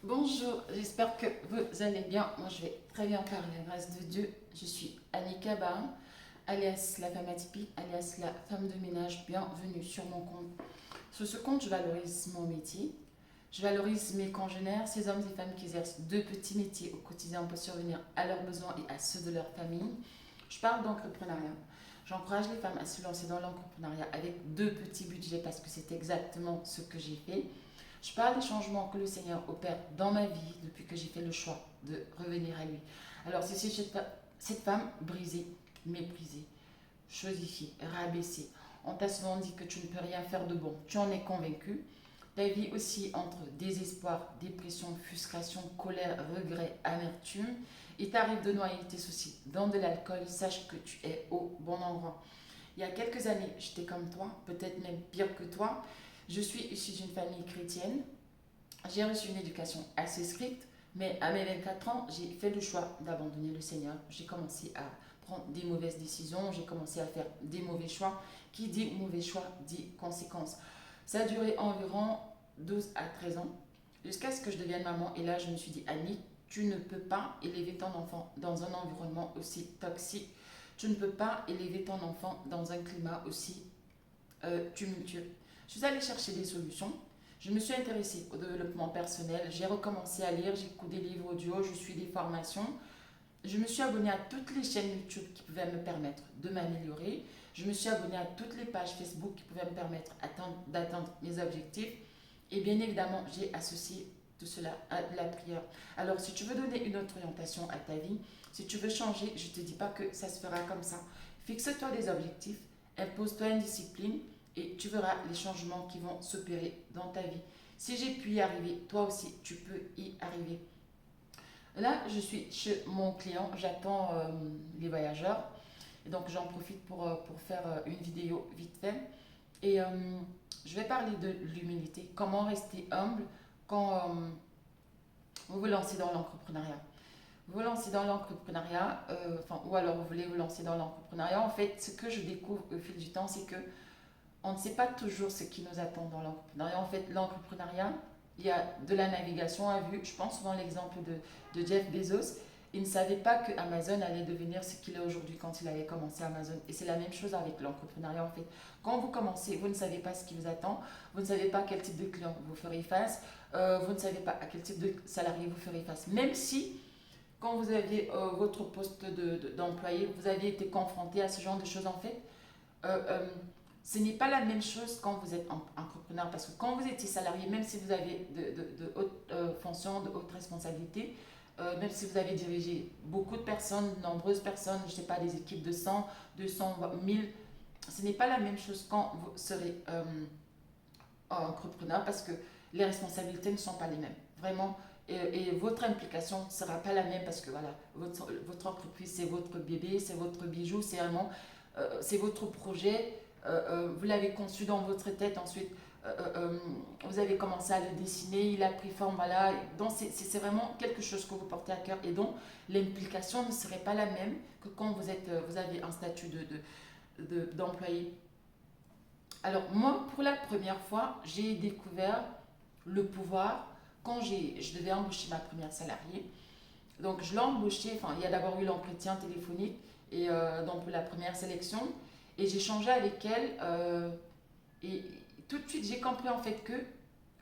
Bonjour, j'espère que vous allez bien. Moi, je vais très bien par la grâce de Dieu. Je suis Annika Bain, alias la femme atypique, alias la femme de ménage. Bienvenue sur mon compte. Sur ce compte, je valorise mon métier. Je valorise mes congénères, ces hommes et femmes qui exercent deux petits métiers au quotidien pour survenir à leurs besoins et à ceux de leur famille. Je parle d'entrepreneuriat. J'encourage les femmes à se lancer dans l'entrepreneuriat avec deux petits budgets parce que c'est exactement ce que j'ai fait. Je parle des changements que le Seigneur opère dans ma vie depuis que j'ai fait le choix de revenir à lui. Alors, si c'est cette femme brisée, méprisée, chosifiée, rabaissée, on t'a souvent dit que tu ne peux rien faire de bon, tu en es convaincu. Ta vie aussi entre désespoir, dépression, frustration, colère, regret, amertume. Il t'arrive de noyer tes soucis dans de l'alcool, sache que tu es au bon endroit. Il y a quelques années, j'étais comme toi, peut-être même pire que toi. Je suis issue d'une famille chrétienne. J'ai reçu une éducation assez stricte, mais à mes 24 ans, j'ai fait le choix d'abandonner le Seigneur. J'ai commencé à prendre des mauvaises décisions, j'ai commencé à faire des mauvais choix. Qui dit mauvais choix dit conséquences. Ça a duré environ 12 à 13 ans, jusqu'à ce que je devienne maman. Et là, je me suis dit, Annie, tu ne peux pas élever ton enfant dans un environnement aussi toxique. Tu ne peux pas élever ton enfant dans un climat aussi tumultueux. Je suis allée chercher des solutions. Je me suis intéressée au développement personnel. J'ai recommencé à lire, j'écoute des livres audio, je suis des formations. Je me suis abonnée à toutes les chaînes YouTube qui pouvaient me permettre de m'améliorer. Je me suis abonnée à toutes les pages Facebook qui pouvaient me permettre d'atteindre mes objectifs. Et bien évidemment, j'ai associé tout cela à la prière. Alors, si tu veux donner une autre orientation à ta vie, si tu veux changer, je ne te dis pas que ça se fera comme ça. Fixe-toi des objectifs, impose-toi une discipline et tu verras les changements qui vont s'opérer dans ta vie. Si j'ai pu y arriver, toi aussi, tu peux y arriver. Là, je suis chez mon client, j'attends les voyageurs. Et donc, j'en profite pour faire une vidéo vite fait. Et je vais parler de l'humilité. Comment rester humble quand vous vous lancez dans l'entrepreneuriat. Vous vous lancez dans l'entrepreneuriat, ou alors vous voulez vous lancer dans l'entrepreneuriat. En fait, ce que je découvre au fil du temps, c'est que on ne sait pas toujours ce qui nous attend dans l'entrepreneuriat. En fait, l'entrepreneuriat, il y a de la navigation à vue. Je pense souvent l'exemple de Jeff Bezos. Il ne savait pas que Amazon allait devenir ce qu'il est aujourd'hui quand il avait commencé Amazon. Et c'est la même chose avec l'entrepreneuriat en fait. Quand vous commencez, vous ne savez pas ce qui vous attend, vous ne savez pas quel type de client vous ferez face, vous ne savez pas à quel type de salarié vous ferez face. Même si, quand vous aviez votre poste d'employé, vous aviez été confronté à ce genre de choses en fait, euh, euh, ce n'est pas la même chose quand vous êtes entrepreneur parce que quand vous étiez salarié, même si vous avez de hautes fonctions, de hautes responsabilités, même si vous avez dirigé beaucoup de personnes, de nombreuses personnes, je ne sais pas, des équipes de 100, 200, 1000, ce n'est pas la même chose quand vous serez entrepreneur parce que les responsabilités ne sont pas les mêmes. Vraiment, et votre implication ne sera pas la même parce que voilà, votre entreprise, c'est votre bébé, c'est votre bijou, c'est vraiment, c'est votre projet. Vous l'avez conçu dans votre tête, ensuite vous avez commencé à le dessiner, il a pris forme, voilà. Donc c'est vraiment quelque chose que vous portez à cœur et donc l'implication ne serait pas la même que quand vous avez un statut d'employé. Alors moi, pour la première fois, j'ai découvert le pouvoir quand je devais embaucher ma première salariée. Donc je l'ai embauchée, enfin il y a d'abord eu l'entretien téléphonique et donc pour la première sélection et j'ai changé avec elle et tout de suite j'ai compris en fait que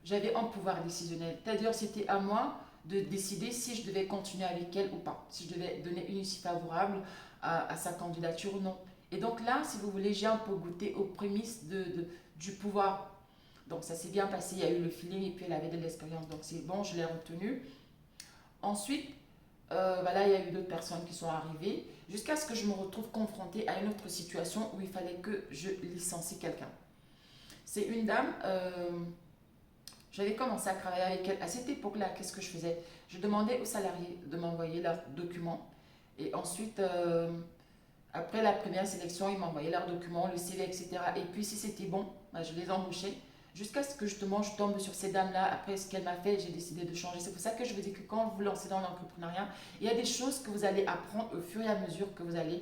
j'avais un pouvoir décisionnel. C'est-à-dire c'était à moi de décider si je devais continuer avec elle ou pas, si je devais donner une issue favorable à sa candidature ou non. Et donc là, si vous voulez, j'ai un peu goûté aux prémices du pouvoir. Donc ça s'est bien passé, il y a eu le feeling et puis elle avait de l'expérience, donc c'est bon, je l'ai retenue. Ensuite, voilà, il y a eu d'autres personnes qui sont arrivées, jusqu'à ce que je me retrouve confrontée à une autre situation où il fallait que je licencie quelqu'un. C'est une dame, j'avais commencé à travailler avec elle. À cette époque-là, qu'est-ce que je faisais? Je demandais aux salariés de m'envoyer leurs documents. Et ensuite, après la première sélection, ils m'envoyaient leurs documents, le CV, etc. Et puis, si c'était bon, bah, je les embauchais. Jusqu'à ce que justement je tombe sur ces dames-là. Après ce qu'elle m'a fait, j'ai décidé de changer. C'est pour ça que je vous dis que quand vous vous lancez dans l'entrepreneuriat, il y a des choses que vous allez apprendre au fur et à mesure que vous allez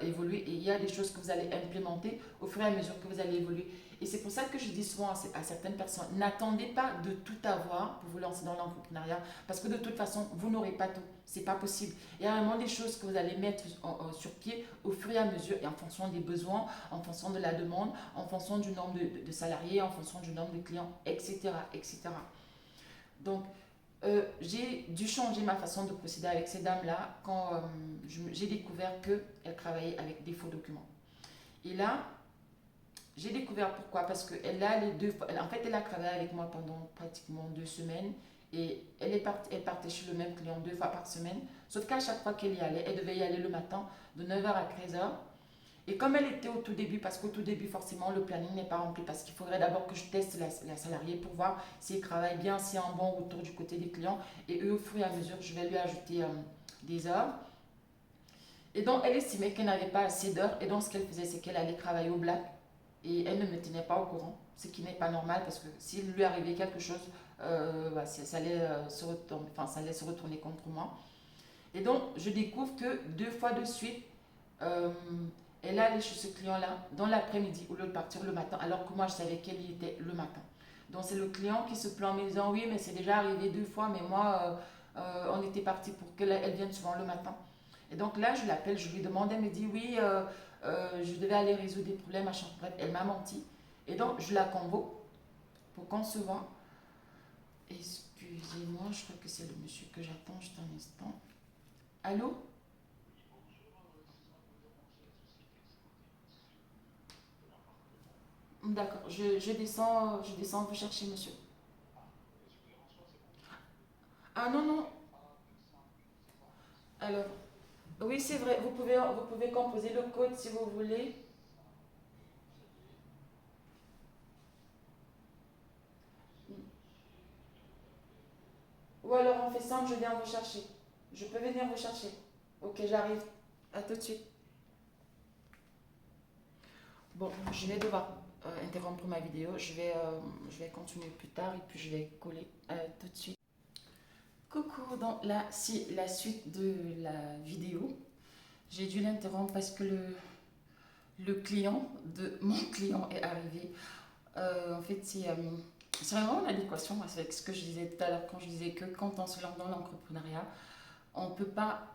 évoluer. Et il y a des choses que vous allez implémenter au fur et à mesure que vous allez évoluer. Et c'est pour ça que je dis souvent à certaines personnes, n'attendez pas de tout avoir pour vous lancer dans l'entrepreneuriat, parce que de toute façon, vous n'aurez pas tout. C'est pas possible. Il y a vraiment des choses que vous allez mettre sur pied au fur et à mesure et en fonction des besoins, en fonction de la demande, en fonction du nombre de salariés, en fonction du nombre de clients, etc. etc. Donc, j'ai dû changer ma façon de procéder avec ces dames-là quand j'ai découvert qu'elles travaillaient avec des faux documents. Et là, j'ai découvert pourquoi. Parce qu'elle a les deux fois. En fait, elle a travaillé avec moi pendant pratiquement 2 semaines. Et elle partait chez le même client 2 fois par semaine. Sauf qu'à chaque fois qu'elle y allait, elle devait y aller le matin de 9h à 13h. Et comme elle était au tout début, parce qu'au tout début, forcément, le planning n'est pas rempli, parce qu'il faudrait d'abord que je teste la salariée pour voir si elle travaille bien, si elle a un bon retour du côté des clients. Et eux, au fur et à mesure, je vais lui ajouter des heures. Et donc, elle estimait qu'elle n'avait pas assez d'heures. Et donc, ce qu'elle faisait, c'est qu'elle allait travailler au black. Et elle ne me tenait pas au courant, ce qui n'est pas normal, parce que s'il lui arrivait quelque chose, ça allait ça allait se retourner contre moi. Et donc, je découvre que 2 fois de suite, euh, elle allait chez ce client-là dans l'après-midi au lieu de partir le matin, alors que moi, je savais qu'elle y était le matin. Donc, c'est le client qui se plaint en me disant, oui, mais c'est déjà arrivé 2 fois, mais moi, on était parti pour qu'elle vienne souvent le matin. Et donc là, je l'appelle, je lui demande, elle me dit, oui, je devais aller résoudre des problèmes, machin. Bref, elle m'a menti. Et donc, je la convoque pour qu'on se voit. Excusez-moi, je crois que c'est le monsieur que j'attends juste un instant. Allô? D'accord, je descends vous chercher, monsieur. Ah non, non, alors, oui, c'est vrai, vous pouvez composer le code si vous voulez. Ou alors on fait simple, je viens vous chercher. Je peux venir vous chercher. Ok, j'arrive. À tout de suite. Bon, je vais devoir interrompre ma vidéo. Je vais continuer plus tard et puis je vais coller tout de suite. Coucou, donc là, c'est la suite de la vidéo. J'ai dû l'interrompre parce que le client de mon client est arrivé. En fait, c'est vraiment en adéquation avec ce que je disais tout à l'heure quand je disais que quand on se lance dans l'entrepreneuriat, on peut pas,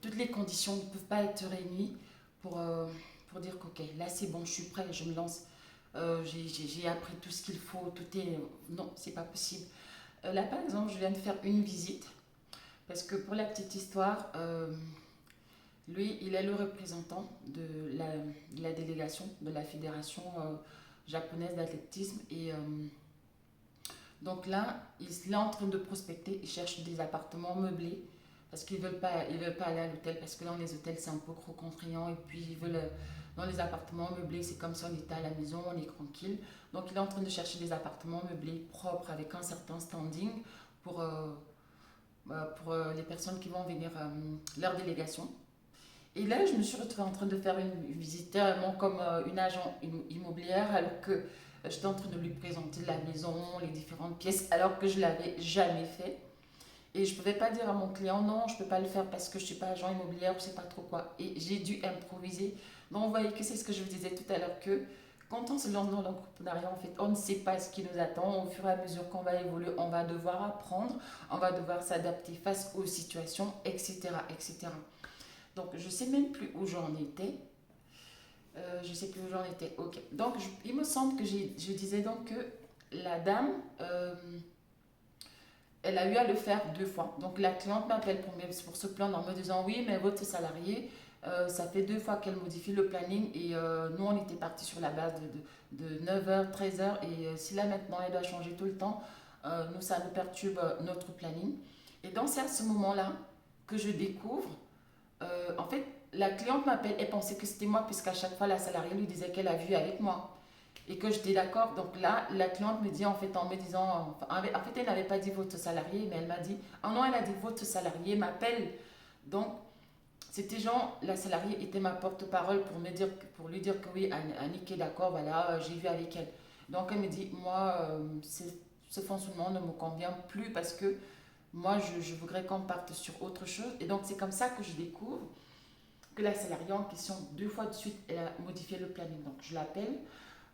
toutes les conditions ne peuvent pas être réunies pour, euh, pour dire qu'ok, là c'est bon, je suis prêt, je me lance. J'ai appris tout ce qu'il faut, tout est. Non, c'est pas possible. Là par exemple, je viens de faire une visite parce que pour la petite histoire, lui, il est le représentant de la délégation de la fédération japonaise d'athlétisme et donc là, il est en train de prospecter, il cherche des appartements meublés parce qu'ils veulent pas aller à l'hôtel parce que dans les hôtels c'est un peu trop contraignant et puis ils veulent dans les appartements meublés, c'est comme si on était à la maison, on est tranquille. Donc il est en train de chercher des appartements meublés propres avec un certain standing pour, les personnes qui vont venir leur délégation. Et là, je me suis retrouvée en train de faire une visite tellement comme une agent immobilière alors que j'étais en train de lui présenter la maison, les différentes pièces, alors que je l'avais jamais fait. Et je ne pouvais pas dire à mon client non, je ne peux pas le faire parce que je ne suis pas agent immobilier ou je ne sais pas trop quoi. Et j'ai dû improviser. Donc vous voyez que c'est ce que je vous disais tout à l'heure que quand on se lance dans l'entrepreneuriat, en fait, on ne sait pas ce qui nous attend. Au fur et à mesure qu'on va évoluer, on va devoir apprendre, on va devoir s'adapter face aux situations, etc., etc. Donc je ne sais même plus où j'en étais. Je ne sais plus où j'en étais. Ok. Donc il me semble que je disais donc que la dame, elle a eu à le faire 2 fois. Donc la cliente m'appelle pour se plaindre en me disant oui, mais votre salarié, ça fait 2 fois qu'elle modifie le planning et nous on était partis sur la base de 9h, 13h et si là maintenant elle doit changer tout le temps, nous ça nous perturbe notre planning. Et donc c'est à ce moment-là que je découvre, en fait, la cliente m'appelle et pensait que c'était moi puisqu'à chaque fois la salariée lui disait qu'elle a vu avec moi et que j'étais d'accord. Donc là, la cliente me dit en fait en me disant, en fait elle n'avait pas dit votre salarié, mais elle m'a dit, ah non, elle a dit votre salarié m'appelle. Donc c'était genre, la salariée était ma porte-parole pour lui dire que oui, Annick est d'accord, voilà, j'ai vu avec elle. Donc elle me dit, moi, ce fonctionnement ne me convient plus parce que moi, je voudrais qu'on parte sur autre chose. Et donc c'est comme ça que je découvre que la salariée en question, 2 fois de suite, elle a modifié le planning. Donc je l'appelle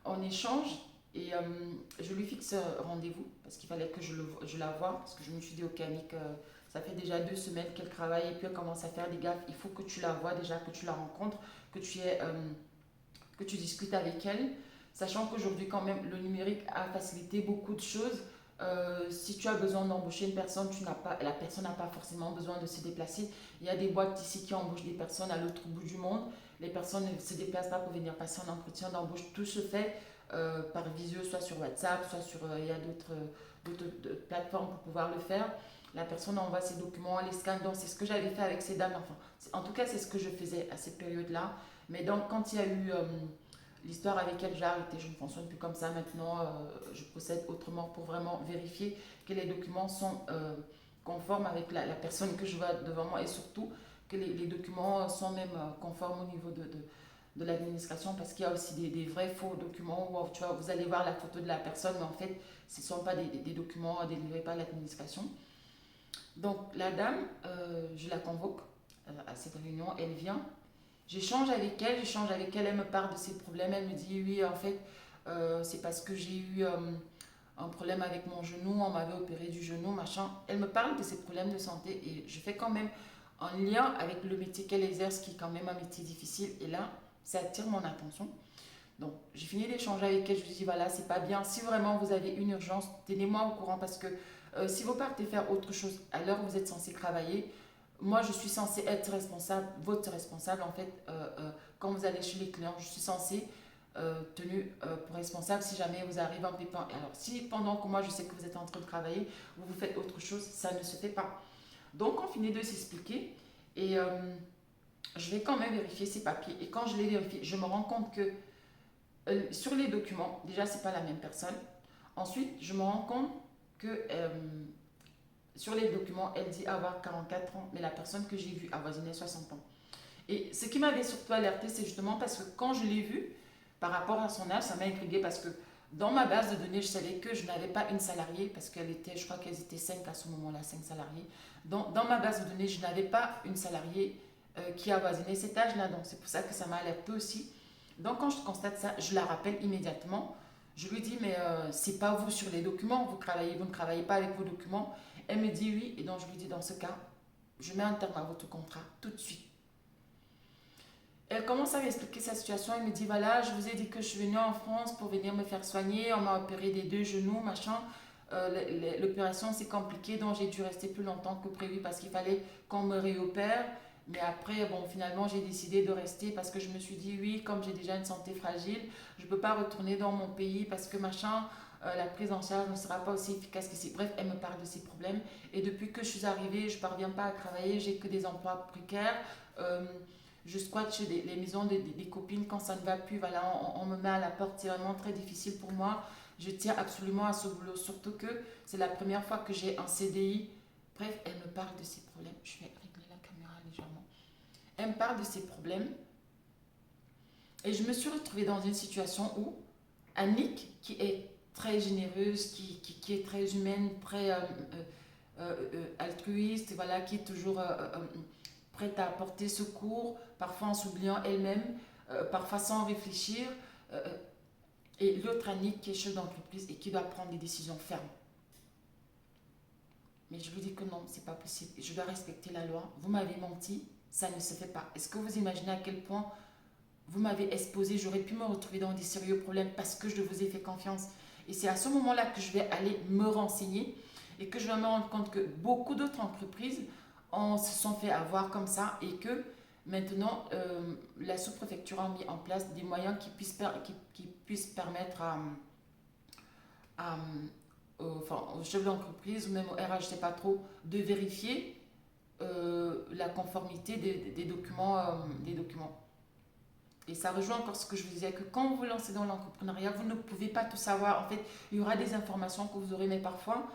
on échange et je lui fixe rendez-vous parce qu'il fallait que je la voie. Parce que je me suis dit, ok, Annick, ça fait déjà 2 semaines qu'elle travaille et puis elle commence à faire des gaffes. Il faut que tu la vois déjà, que tu la rencontres, que tu discutes avec elle. Sachant qu'aujourd'hui, quand même, le numérique a facilité beaucoup de choses. Si tu as besoin d'embaucher une personne, la personne n'a pas forcément besoin de se déplacer. Il y a des boîtes ici qui embauchent des personnes à l'autre bout du monde. Les personnes ne se déplacent pas pour venir passer un entretien d'embauche. Tout se fait par visio, soit sur WhatsApp, soit sur. Il y a d'autres plateformes pour pouvoir le faire. La personne envoie ses documents, les scanne. Donc, c'est ce que j'avais fait avec ces dames. Enfin, en tout cas, c'est ce que je faisais à cette période-là. Mais donc, quand il y a eu l'histoire avec elle, j'ai arrêté, je ne fonctionne plus comme ça. Maintenant, je procède autrement pour vraiment vérifier que les documents sont conformes avec la personne que je vois devant moi et surtout que les documents sont même conformes au niveau de l'administration parce qu'il y a aussi des vrais faux documents où tu vois, vous allez voir la photo de la personne, mais en fait, ce ne sont pas des documents délivrés par l'administration. Donc, la dame, je la convoque à cette réunion, elle vient. J'échange avec elle, elle me parle de ses problèmes, elle me dit oui en fait c'est parce que j'ai eu un problème avec mon genou, on m'avait opéré du genou, machin. Elle me parle de ses problèmes de santé et je fais quand même un lien avec le métier qu'elle exerce qui est quand même un métier difficile et là ça attire mon attention. Donc j'ai fini d'échanger avec elle, je lui dis voilà c'est pas bien, si vraiment vous avez une urgence, tenez-moi au courant parce que si vous partez faire autre chose à l'heure où vous êtes censé travailler, moi, je suis censée être responsable, votre responsable, en fait, quand vous allez chez les clients, je suis censée tenue pour responsable si jamais vous arrive un pépin. Alors, si pendant que moi, je sais que vous êtes en train de travailler, vous faites autre chose, ça ne se fait pas. Donc, on finit de s'expliquer et je vais quand même vérifier ces papiers. Et quand je les vérifie, je me rends compte que sur les documents, déjà, c'est pas la même personne. Ensuite, je me rends compte que sur les documents, elle dit avoir 44 ans, mais la personne que j'ai vue avoisinait 60 ans. Et ce qui m'avait surtout alerté, c'est justement parce que quand je l'ai vue, par rapport à son âge, ça m'a intriguée parce que dans ma base de données, je savais que je n'avais pas une salariée, parce qu'elle était, je crois qu'elles étaient 5 à ce moment-là, 5 salariés. Dans ma base de données, je n'avais pas une salariée qui avoisinait cet âge-là, donc c'est pour ça que ça m'a alerté aussi. Donc quand je constate ça, je la rappelle immédiatement. Je lui dis, mais c'est pas vous sur les documents, vous ne travaillez pas avec vos documents. Elle me dit oui, et donc je lui dis dans ce cas, je mets un terme à votre contrat tout de suite. Elle commence à m'expliquer sa situation, elle me dit voilà, je vous ai dit que je suis venue en France pour venir me faire soigner, on m'a opéré des 2 genoux, machin. L'opération c'est compliqué, donc j'ai dû rester plus longtemps que prévu parce qu'il fallait qu'on me réopère. Mais après, bon, finalement, j'ai décidé de rester parce que je me suis dit, oui, comme j'ai déjà une santé fragile, je ne peux pas retourner dans mon pays parce que machin, la prise en charge ne sera pas aussi efficace qu'ici. Bref, elle me parle de ses problèmes. Et depuis que je suis arrivée, je ne parviens pas à travailler, j'ai que des emplois précaires. Euh, je squatte chez les maisons des copines quand ça ne va plus. Voilà, on me met à la porte, c'est vraiment très difficile pour moi. Je tiens absolument à ce boulot, surtout que c'est la première fois que j'ai un CDI. Bref, elle me parle de ses problèmes. Je vais régler la caméra légèrement. Elle me parle de ses problèmes. Et je me suis retrouvée dans une situation où Annick, qui est très généreuse, qui est très humaine, très altruiste, voilà, qui est toujours prête à apporter secours, parfois en s'oubliant elle-même, parfois sans réfléchir. euh, et l'autre Annick qui est chef d'entreprise et qui doit prendre des décisions fermes. Mais je lui dis que non, c'est pas possible. Je dois respecter la loi. Vous m'avez menti, ça ne se fait pas. Est-ce que vous imaginez à quel point vous m'avez exposé, j'aurais pu me retrouver dans des sérieux problèmes parce que je vous ai fait confiance. Et c'est à ce moment-là que je vais aller me renseigner et que je vais me rendre compte que beaucoup d'autres entreprises se sont fait avoir comme ça et que maintenant la sous-préfecture a mis en place des moyens qui puissent permettre à, enfin, au chef d'entreprise ou même au RH, je ne sais pas trop, de vérifier la conformité des documents, des documents. Et ça rejoint encore ce que je vous disais, que quand vous vous lancez dans l'entrepreneuriat, vous ne pouvez pas tout savoir. En fait, il y aura des informations que vous aurez, mais parfois,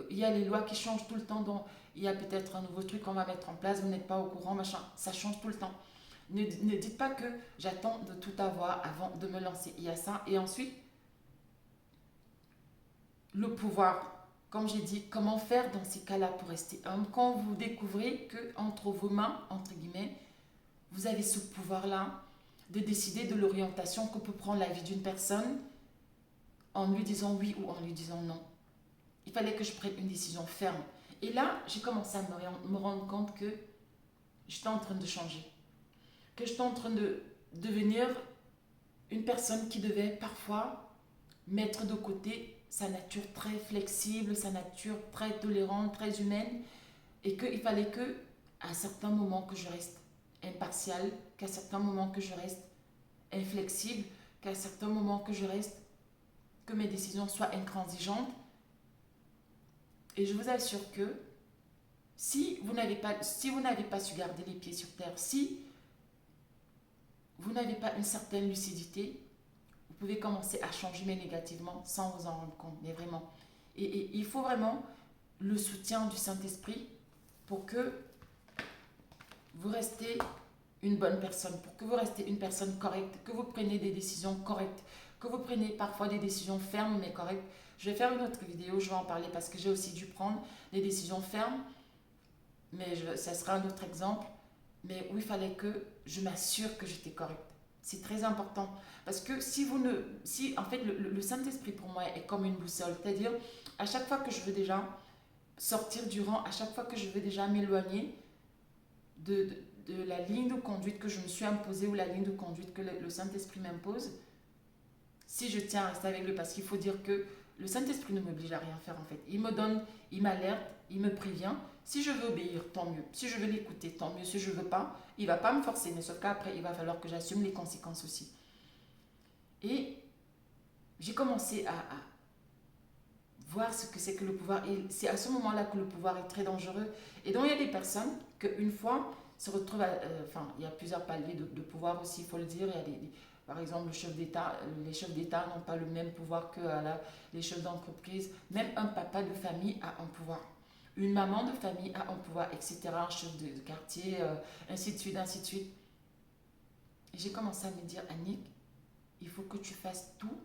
il y a les lois qui changent tout le temps. Donc, il y a peut-être un nouveau truc qu'on va mettre en place, vous n'êtes pas au courant, machin. Ça change tout le temps. Ne dites pas que j'attends de tout avoir avant de me lancer. Il y a ça. Et ensuite, le pouvoir. Comme j'ai dit, comment faire dans ces cas-là pour rester humble quand vous découvrez que entre vos mains, entre guillemets, vous avez ce pouvoir-là. de décider de l'orientation que peut prendre la vie d'une personne en lui disant oui ou en lui disant non. Il fallait que je prenne une décision ferme. Et là, j'ai commencé à me rendre compte que j'étais en train de changer. Que j'étais en train de devenir une personne qui devait parfois mettre de côté sa nature très flexible, sa nature très tolérante, très humaine, et qu'il fallait que, à certains moments, que je reste impartiale, qu'à certains moments que je reste inflexible, qu'à certains moments que mes décisions soient intransigeantes. Et je vous assure que si vous n'avez pas su garder les pieds sur terre, si vous n'avez pas une certaine lucidité, vous pouvez commencer à changer mais négativement sans vous en rendre compte, mais vraiment. Et il faut vraiment le soutien du Saint-Esprit pour que vous restez une bonne personne, pour que vous restez une personne correcte, que vous preniez des décisions correctes, que vous preniez parfois des décisions fermes mais correctes. Je vais faire une autre vidéo, je vais en parler parce que j'ai aussi dû prendre des décisions fermes, mais ça sera un autre exemple, mais où il fallait que je m'assure que j'étais correcte. C'est très important parce que si en fait le Saint-Esprit pour moi est comme une boussole, c'est-à-dire à chaque fois que je veux déjà sortir du rang, à chaque fois que je veux déjà m'éloigner de la ligne de conduite que je me suis imposée ou la ligne de conduite que le Saint-Esprit m'impose, si je tiens à rester avec lui, parce qu'il faut dire que le Saint-Esprit ne m'oblige à rien faire en fait. Il me donne, il m'alerte, il me prévient. Si je veux obéir, tant mieux. Si je veux l'écouter, tant mieux. Si je ne veux pas, il ne va pas me forcer, mais sauf qu'après, il va falloir que j'assume les conséquences aussi. Et j'ai commencé à voir ce que c'est que le pouvoir. Et c'est à ce moment-là que le pouvoir est très dangereux. Et donc, il y a des personnes qu'une fois se retrouvent enfin, il y a plusieurs paliers de pouvoir aussi, il faut le dire. Il y a par exemple, les chefs d'État n'ont pas le même pouvoir que les chefs d'entreprise. Même un papa de famille a un pouvoir. Une maman de famille a un pouvoir, etc. Un chef de quartier, ainsi de suite, ainsi de suite. Et j'ai commencé à me dire, Annick, il faut que tu fasses tout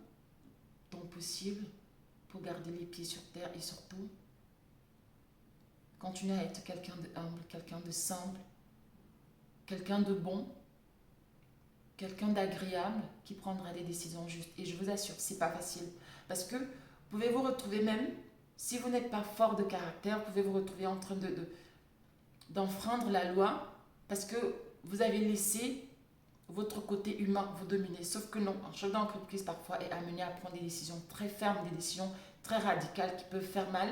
ton possible pour garder les pieds sur terre et surtout continuer à être quelqu'un de humble, quelqu'un de simple, quelqu'un de bon, quelqu'un d'agréable qui prendra des décisions justes. Et je vous assure, c'est pas facile. Parce que vous pouvez vous retrouver même, si vous n'êtes pas fort de caractère, vous pouvez vous retrouver en train d'enfreindre la loi parce que vous avez laissé votre côté humain vous dominer. Sauf que non, un chef d'entreprise parfois est amené à prendre des décisions très fermes, des décisions très radicales qui peuvent faire mal.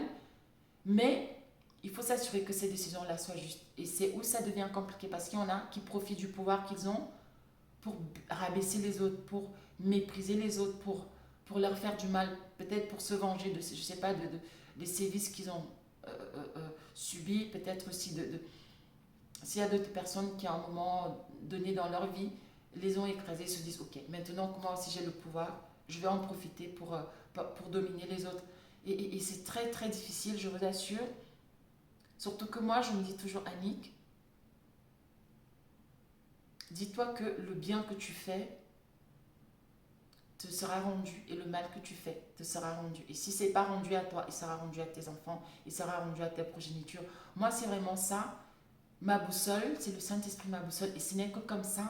Mais il faut s'assurer que ces décisions-là soient justes. Et c'est où ça devient compliqué parce qu'il y en a qui profitent du pouvoir qu'ils ont pour rabaisser les autres, pour mépriser les autres, pour leur faire du mal, peut-être pour se venger de, je sais pas, des sévices qu'ils ont subis, peut-être aussi s'il y a d'autres personnes qui à un moment donné dans leur vie les ont écrasés, se disent ok, maintenant que moi aussi j'ai le pouvoir, je vais en profiter pour dominer les autres. Et c'est très très difficile, je vous assure. Surtout que moi je me dis toujours, Annick, dis-toi que le bien que tu fais te sera rendu et le mal que tu fais te sera rendu. Et si c'est pas rendu à toi, il sera rendu à tes enfants, il sera rendu à tes progénitures. Moi, c'est vraiment ça. Ma boussole, c'est le Saint-Esprit, ma boussole. Et ce n'est que comme ça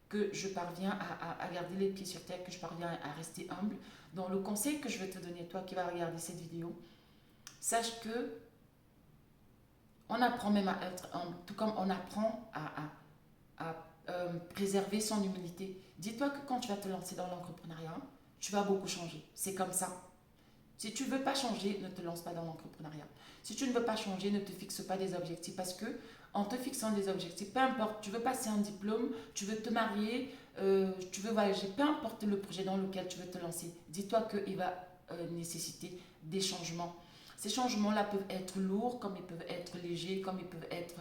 que je parviens à garder les pieds sur terre, que je parviens à rester humble. Donc, le conseil que je vais te donner, toi qui vas regarder cette vidéo, sache que on apprend même à être humble, tout comme on apprend à préserver son humilité. Dis-toi que quand tu vas te lancer dans l'entrepreneuriat, tu vas beaucoup changer. C'est comme ça. Si tu ne veux pas changer, ne te lance pas dans l'entrepreneuriat. Si tu ne veux pas changer, ne te fixe pas des objectifs parce que en te fixant des objectifs, peu importe, tu veux passer un diplôme, tu veux te marier, tu veux voyager, peu importe le projet dans lequel tu veux te lancer, dis-toi qu'il va nécessiter des changements. Ces changements-là peuvent être lourds, comme ils peuvent être légers, comme ils peuvent être...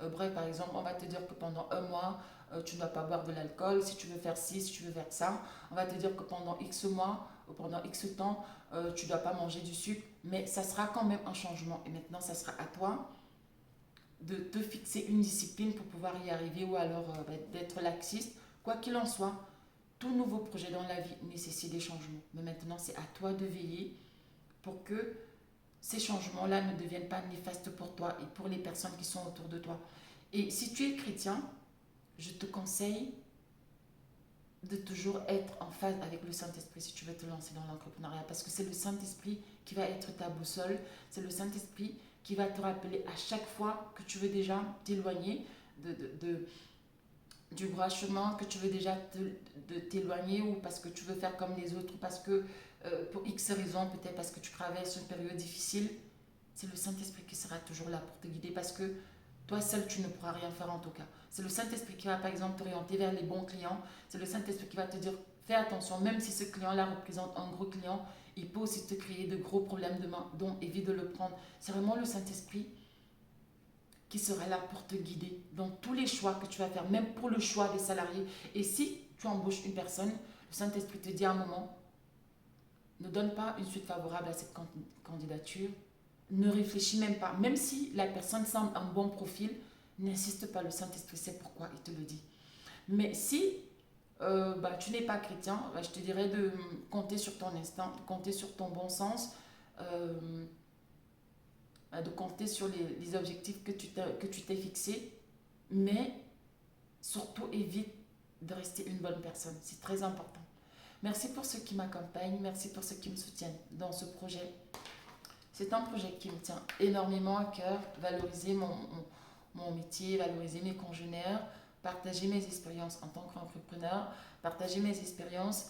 bref, par exemple, on va te dire que pendant un mois, tu ne dois pas boire de l'alcool, si tu veux faire ci, si tu veux faire ça. On va te dire que pendant X mois, ou pendant X temps, tu ne dois pas manger du sucre, mais ça sera quand même un changement. Et maintenant, ça sera à toi de te fixer une discipline pour pouvoir y arriver ou alors d'être laxiste. Quoi qu'il en soit, tout nouveau projet dans la vie nécessite des changements. Mais maintenant, c'est à toi de veiller pour que ces changements-là ne deviennent pas néfastes pour toi et pour les personnes qui sont autour de toi. Et si tu es chrétien, je te conseille de toujours être en phase avec le Saint-Esprit si tu veux te lancer dans l'entrepreneuriat. Parce que c'est le Saint-Esprit qui va être ta boussole. C'est le Saint-Esprit qui va te rappeler à chaque fois que tu veux déjà t'éloigner du droit chemin, que tu veux déjà t'éloigner, ou parce que tu veux faire comme les autres, ou parce que pour X raisons, peut-être parce que tu traverses une période difficile. C'est le Saint-Esprit qui sera toujours là pour te guider, parce que toi seul, tu ne pourras rien faire en tout cas. C'est le Saint-Esprit qui va par exemple t'orienter vers les bons clients. C'est le Saint-Esprit qui va te dire, fais attention, même si ce client-là représente un gros client, il peut aussi te créer de gros problèmes demain, donc évite de le prendre. C'est vraiment le Saint-Esprit qui sera là pour te guider dans tous les choix que tu vas faire, même pour le choix des salariés. Et si tu embauches une personne, le Saint-Esprit te dit à un moment, ne donne pas une suite favorable à cette candidature, ne réfléchis même pas. Même si la personne semble un bon profil, n'insiste pas, le Saint-Esprit sait pourquoi il te le dit. Mais si tu n'es pas chrétien, je te dirais de compter sur ton instinct, de compter sur ton bon sens, euh, de compter sur les objectifs que tu t'es fixés, mais surtout évite de rester une bonne personne. C'est très important. Merci pour ceux qui m'accompagnent, merci pour ceux qui me soutiennent dans ce projet. C'est un projet qui me tient énormément à cœur, valoriser mon métier, valoriser mes congénères, partager mes expériences en tant qu'entrepreneur, partager mes expériences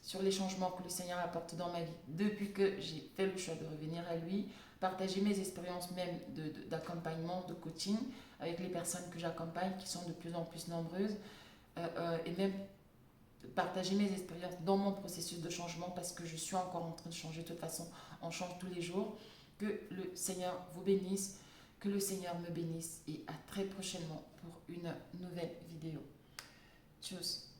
sur les changements que le Seigneur apporte dans ma vie depuis que j'ai fait le choix de revenir à lui, partager mes expériences même d'accompagnement, de coaching avec les personnes que j'accompagne qui sont de plus en plus nombreuses, et même partager mes expériences dans mon processus de changement parce que je suis encore en train de changer. De toute façon, on change tous les jours. Que le Seigneur vous bénisse, que le Seigneur me bénisse, et à très prochainement pour une nouvelle vidéo. Tchuss.